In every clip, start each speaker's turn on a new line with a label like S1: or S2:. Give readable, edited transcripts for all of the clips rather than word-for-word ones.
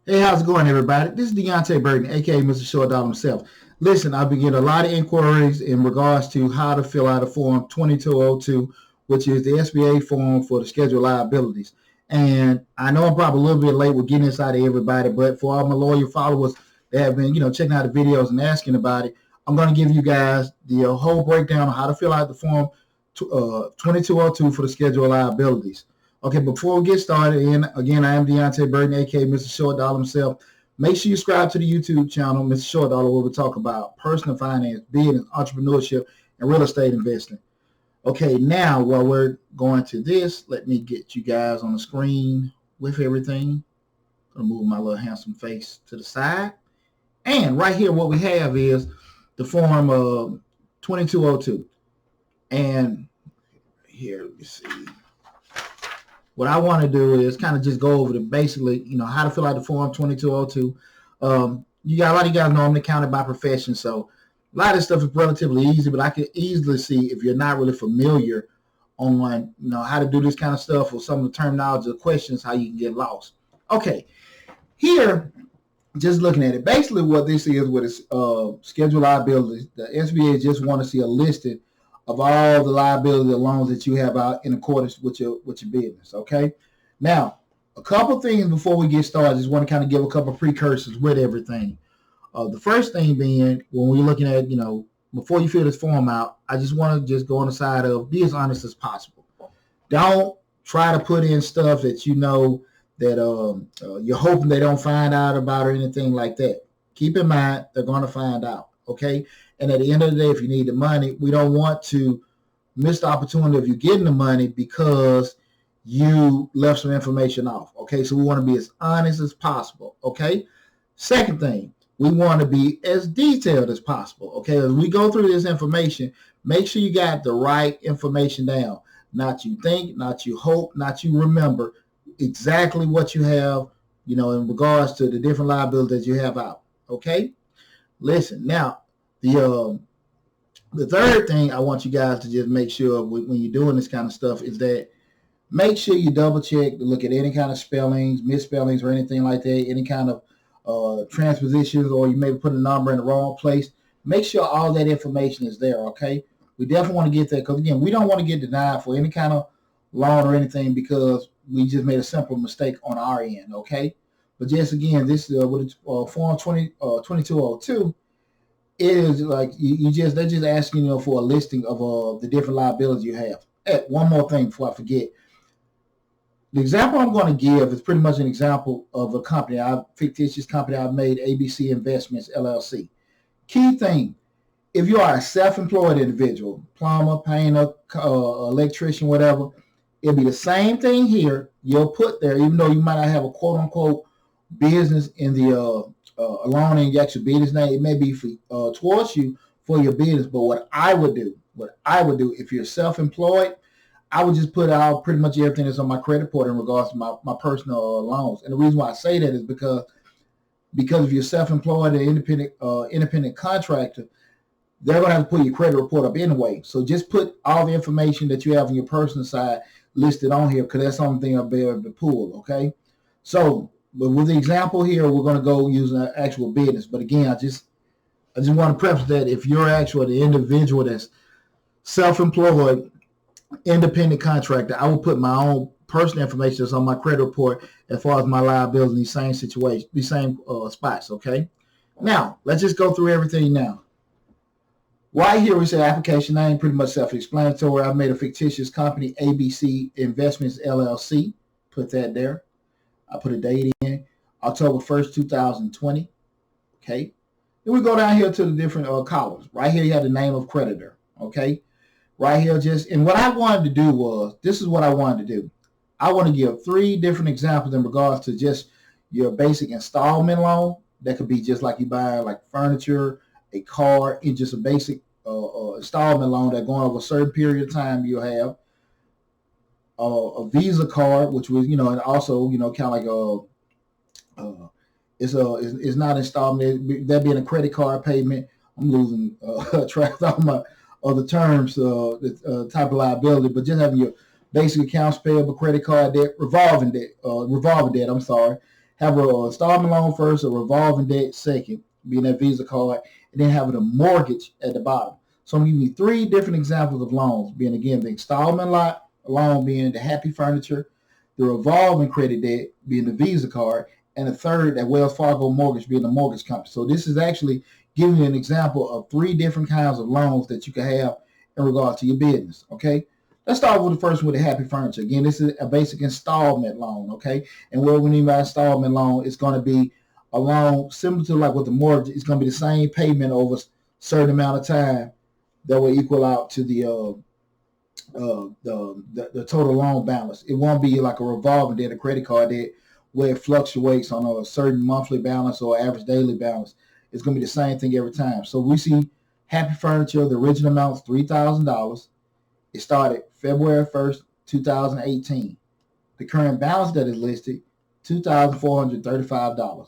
S1: Hey, how's it going, everybody? This is Deonte Burden, aka Mr. Short Dollar himself. Listen, I've been getting a lot of inquiries in regards to how to fill out a Form 2202, which is the SBA form for the Schedule of Liabilities. And I know I'm probably a little bit late with getting this out of everybody, but for all my loyal followers that have been, checking out the videos and asking about it, I'm going to give you guys the whole breakdown of how to fill out the Form 2202 for the Schedule of Liabilities. Okay, before we get started, and again, I am Deonte Burden, aka Mr. Short Dollar himself. Make sure you subscribe to the YouTube channel, Mr. Short Dollar, where we talk about personal finance, business, entrepreneurship, and real estate investing. Okay, now while we're going to this, let me get you guys on the screen with everything. I'm gonna move my little handsome face to the side. And right here, what we have is the form of 2202. And here, let me see. What I want to do is kind of just go over the basically, how to fill out the Form 2202. You got a lot of you guys know I'm accountant by profession, so a lot of this stuff is relatively easy, but I can easily see if you're not really familiar on, how to do this kind of stuff or some of the terminology or questions, how you can get lost. Okay, here, just looking at it, basically what this is with its schedule liabilities, the SBA just want to see a listing of all the liability loans that you have out in accordance with your business. Okay. Now, a couple things before we get started. I just want to kind of give a couple precursors with everything. The first thing being, when we're looking at, before you fill this form out, I just want to just go on the side of be as honest as possible. Don't try to put in stuff that that you're hoping they don't find out about or anything like that. Keep in mind, they're going to find out. Okay. And at the end of the day, if you need the money, we don't want to miss the opportunity of you getting the money because you left some information off. Okay, so we want to be as honest as possible. Okay, second thing, we want to be as detailed as possible. Okay, as we go through this information, make sure you got the right information down. Not you think, not you hope, not you remember exactly what you have, in regards to the different liabilities that you have out. Okay, listen now. The third thing I want you guys to just make sure when you're doing this kind of stuff is that make sure you double check to look at any kind of spellings, misspellings, or anything like that, any kind of transpositions, or you maybe put a number in the wrong place. Make sure all that information is there, okay? We definitely want to get that because, again, we don't want to get denied for any kind of loan or anything because we just made a simple mistake on our end, okay? But just, again, this is with Form 2202. It is like they're just asking for a listing of the different liabilities you have. Hey, one more thing before I forget. The example I'm going to give is pretty much an example of a company, fictitious company I've made, ABC Investments, LLC. Key thing, if you are a self-employed individual, plumber, painter, electrician, whatever, it'll be the same thing here. You'll put there, even though you might not have a quote-unquote business in the loan in your actual business name, it may be for towards you for your business. But what I would do if you're self-employed, I would just put out pretty much everything that's on my credit report in regards to my personal loans. And the reason why I say that is because if you're self-employed and independent contractor, they're going to have to put your credit report up anyway. So just put all the information that you have on your personal side listed on here because that's the only thing I'll be able to pull. Okay, so. But with the example here, we're going to go using an actual business. But again, I just want to preface that if you're the individual that's self-employed, independent contractor, I will put my own personal information that's on my credit report as far as my liability in these same situations, these same spots. Okay. Now let's just go through everything now. Right here we say application name, pretty much self-explanatory. I made a fictitious company, ABC Investments LLC. Put that there. I put a date in, October 1st, 2020. Okay. Then we go down here to the different columns. Right here, you have the name of creditor. Okay. Right here, and what I wanted to do was, this is what I wanted to do. I want to give 3 different examples in regards to just your basic installment loan. That could be just like you buy like furniture, a car, and just a basic installment loan that going over a certain period of time you'll have. A Visa card, which was, and also, kind of like it's not installment. That being a credit card payment. I'm losing track of all my other terms, type of liability, but just having your basic accounts payable, credit card debt, revolving debt. I'm sorry, have a installment loan first, a revolving debt second, being that Visa card, and then having a mortgage at the bottom. So I'm giving you 3 different examples of loans, being again the installment loan being the Happy Furniture, the revolving credit debt being the Visa card, and the third, that Wells Fargo mortgage being the mortgage company. So this is actually giving you an example of 3 different kinds of loans that you can have in regard to your business, okay? Let's start with the first one with the Happy Furniture. Again, this is a basic installment loan, okay? And what we mean by installment loan is going to be a loan similar to like with the mortgage. It's going to be the same payment over a certain amount of time that will equal out to the total loan balance. It won't be like a revolving debt, a credit card debt, where it fluctuates on a certain monthly balance or average daily balance. It's going to be the same thing every time. So we see Happy Furniture, the original amount is $3,000. It started February 1st, 2018. The current balance that is listed, $2,435.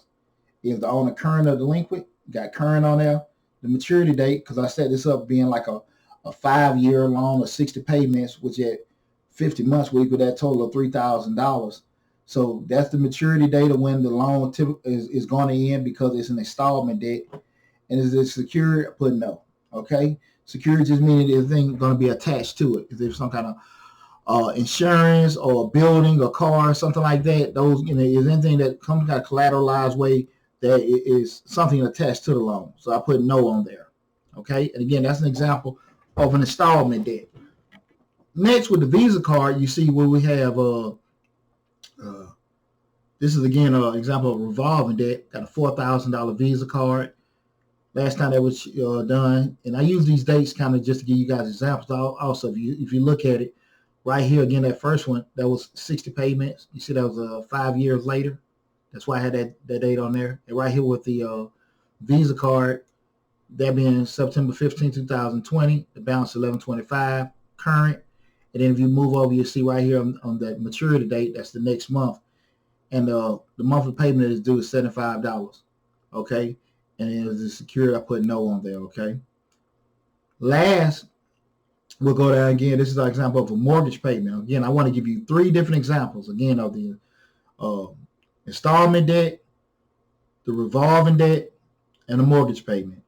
S1: Is the owner current or delinquent? Got current on there. The maturity date, because I set this up being like a 5-year loan of 60 payments, which at 50 months will equal that total of $3,000. So that's the maturity date of when the loan is going to end, because it's an installment debt. And is it secured? I put no. Okay. Security just meaning there's thing going to be attached to it. If there's some kind of insurance or a building or car or something like that, those, is anything that comes kind of collateralized way that is something attached to the loan. So I put no on there. Okay. And again, that's an example of an installment debt. Next, with the Visa card, you see where we have this is again an example of revolving debt. Got a $4,000 Visa card. Last time that was done, and I use these dates kind of just to give you guys examples. Also, if you look at it right here again, that first one that was 60 payments. You see that was 5 years later. That's why I had that date on there. And right here with the Visa card, that being September 15, 2020, the balance $1,125 current. And then if you move over, you see right here on that maturity date, that's the next month, and the monthly payment that is due is $75. Okay. And then as the security, I put no on there, okay? Last, we'll go down again. This is an example of a mortgage payment. Again, I want to give you 3 different examples, again, of the installment debt, the revolving debt, and the mortgage payment.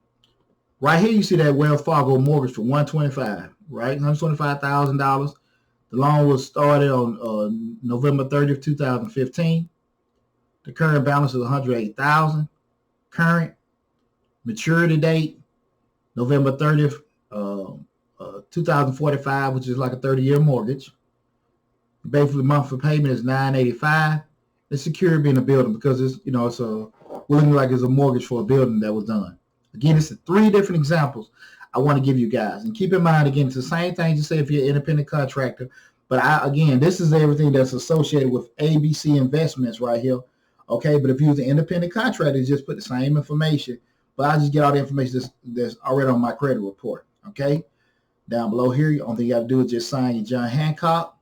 S1: Right here, you see that Wells Fargo mortgage for $125, right? $125,000. The loan was started on November 30th, 2015. The current balance is $108,000. Current. Maturity date, November 30th, 2045, which is like a 30-year mortgage. The basically monthly payment is $985. The security being a building, because it's looking like it's a mortgage for a building that was done. Again, it's 3 different examples I want to give you guys. And keep in mind, again, it's the same thing to say if you're an independent contractor. But again, this is everything that's associated with ABC Investments right here. Okay, but if you're an independent contractor, just put the same information. But I just get all the information that's already on my credit report, okay? Down below here, the only thing you got to do is just sign your John Hancock,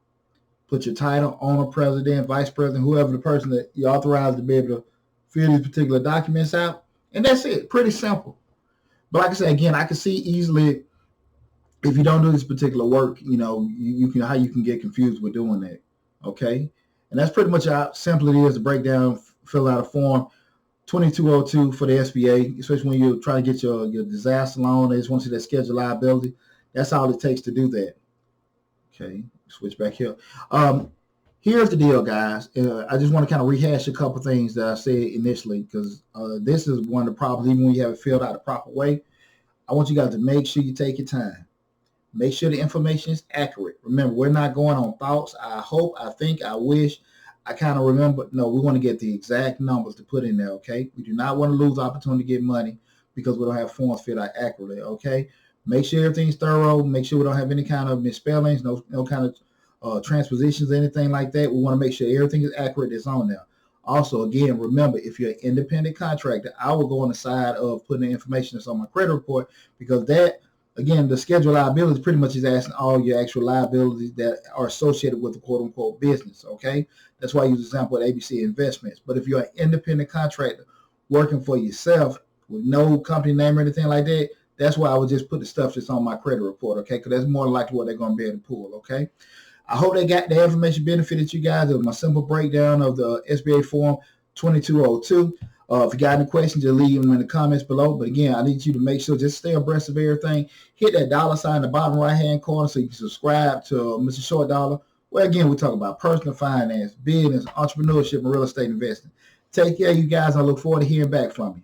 S1: put your title, owner, president, vice president, whoever the person that you authorized to be able to fill these particular documents out, and that's it. Pretty simple. But like I said, again, I can see easily if you don't do this particular work, you can get confused with doing that, okay? And that's pretty much how simple it is to break down, fill out a form. 2202 for the SBA, especially when you're trying to get your disaster loan. They just want to see that schedule of liability. That's all it takes to do that. Okay, switch back here. Here's the deal, guys. I just want to kind of rehash a couple things that I said initially, because this is one of the problems, even when you have it filled out the proper way. I want you guys to make sure you take your time. Make sure the information is accurate. Remember, we're not going on thoughts. I hope, I think, I wish. I kind of remember, no, we want to get the exact numbers to put in there, okay? We do not want to lose the opportunity to get money because we don't have forms filled out accurately, okay? Make sure everything's thorough. Make sure we don't have any kind of misspellings, no kind of transpositions, anything like that. We want to make sure everything is accurate that's on there. Also, again, remember, if you're an independent contractor, I will go on the side of putting the information that's on my credit report, because that, again, the schedule of liabilities pretty much is asking all your actual liabilities that are associated with the quote-unquote business, okay? That's why I use the example of ABC Investments. But if you're an independent contractor working for yourself with no company name or anything like that, that's why I would just put the stuff that's on my credit report, okay? Because that's more likely what they're going to be able to pull, okay? I hope they got the information benefited you guys. It was my simple breakdown of the SBA Form 2202. If you got any questions, just leave them in the comments below. But again, I need you to make sure just stay abreast of everything. Hit that $ in the bottom right-hand corner so you can subscribe to Mr. Short Dollar. Well, again, we talk about personal finance, business, entrepreneurship, and real estate investing. Take care, you guys. I look forward to hearing back from you.